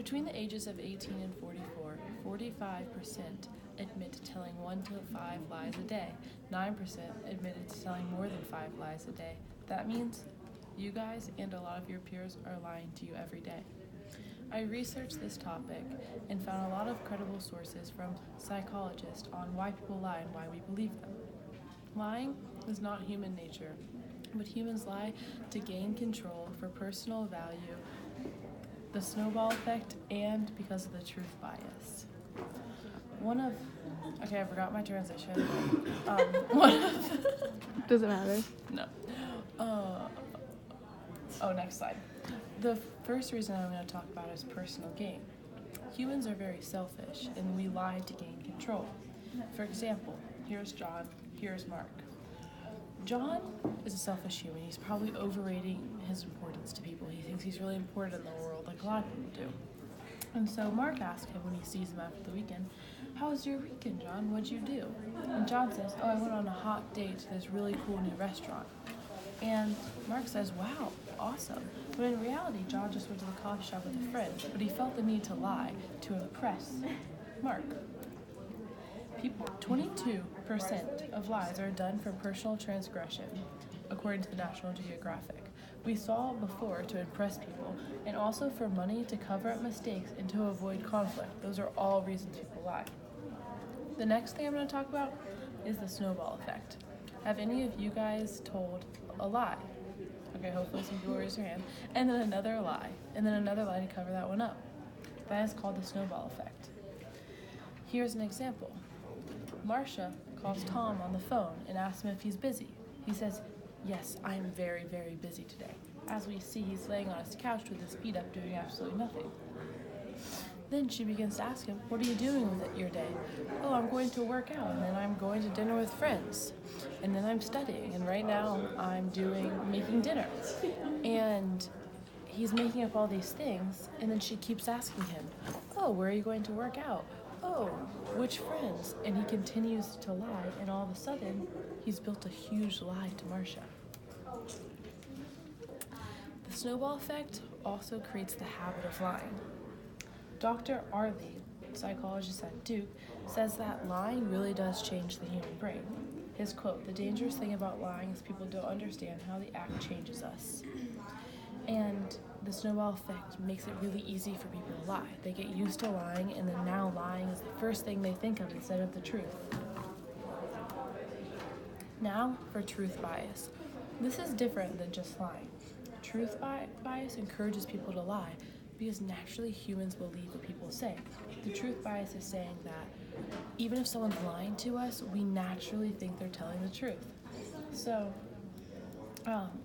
Between the ages of 18 and 44, 45% admit to telling 1 to 5 lies a day. 9% admitted to telling more than 5 lies a day. That means you guys and a lot of your peers are lying to you every day. I researched this topic and found a lot of credible sources from psychologists on why people lie and why we believe them. Lying is not human nature, but humans lie to gain control for personal value, the snowball effect, and because of the truth bias. I forgot my transition. Does it matter? No. Next slide. The first reason I'm going to talk about is personal gain. Humans are very selfish, and we lie to gain control. For example, here's John, here's Mark. John is a selfish human. He's probably overrating his importance to people. He thinks he's really important in the world, like a lot of people do. And so Mark asks him when he sees him after the weekend, "How was your weekend, John? What'd you do?" And John says, "Oh, I went on a hot date to this really cool new restaurant." And Mark says, "Wow, awesome." But in reality, John just went to the coffee shop with a friend, but he felt the need to lie to impress Mark. 22% of lies are done for personal transgression, according to the National Geographic. We saw before to impress people, and also for money, to cover up mistakes, and to avoid conflict. Those are all reasons people lie. The next thing I'm going to talk about is the snowball effect. Have any of you guys told a lie? Okay, hopefully some people raise their hand. And then another lie, and then another lie to cover that one up. That is called the snowball effect. Here's an example. Marcia calls Tom on the phone and asks him if he's busy. He says, "Yes, I am very, very busy today." As we see, he's laying on his couch with his feet up doing absolutely nothing. Then she begins to ask him, "What are you doing with your day?" "Oh, I'm going to work out, and then I'm going to dinner with friends, and then I'm studying, and right now I'm making dinner." And he's making up all these things, and then she keeps asking him, "Oh, where are you going to work out? Oh, which friends?" And he continues to lie, and all of a sudden, he's built a huge lie to Marcia. The snowball effect also creates the habit of lying. Dr. Arley, psychologist at Duke, says that lying really does change the human brain. His quote, "The dangerous thing about lying is people don't understand how the act changes us." And the snowball effect makes it really easy for people to lie. They get used to lying, and then now lying is the first thing they think of instead of the truth. Now for truth bias. This is different than just lying. Truth bias encourages people to lie because naturally humans believe what people say. The truth bias is saying that even if someone's lying to us, we naturally think they're telling the truth. So,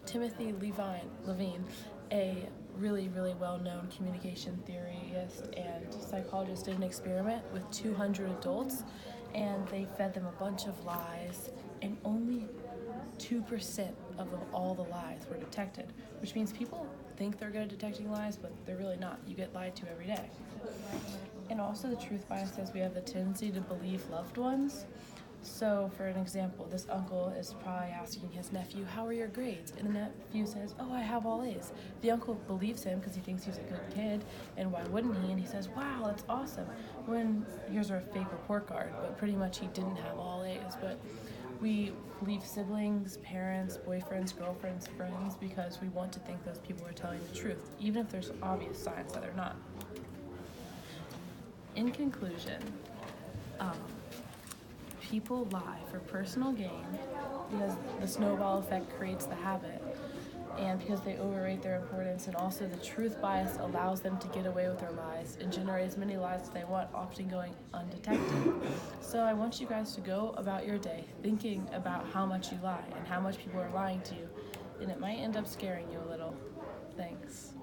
Timothy Levine, a really, really well-known communication theorist and psychologist, did an experiment with 200 adults, and they fed them a bunch of lies, and only 2% of all the lies were detected, which means people think they're good at detecting lies, but they're really not. You get lied to every day. And also the truth bias says we have the tendency to believe loved ones. So for an example, this uncle is probably asking his nephew, "How are your grades?" And the nephew says, "Oh, I have all A's." The uncle believes him because he thinks he's a good kid, and why wouldn't he? And he says, "Wow, that's awesome." When here's our fake report card, but pretty much he didn't have all A's. But we believe siblings, parents, boyfriends, girlfriends, friends, because we want to think those people are telling the truth, even if there's obvious signs that they're not. In conclusion, people lie for personal gain because the snowball effect creates the habit, and because they overrate their importance, and also the truth bias allows them to get away with their lies and generate as many lies as they want, often going undetected. So I want you guys to go about your day thinking about how much you lie and how much people are lying to you, and it might end up scaring you a little. Thanks.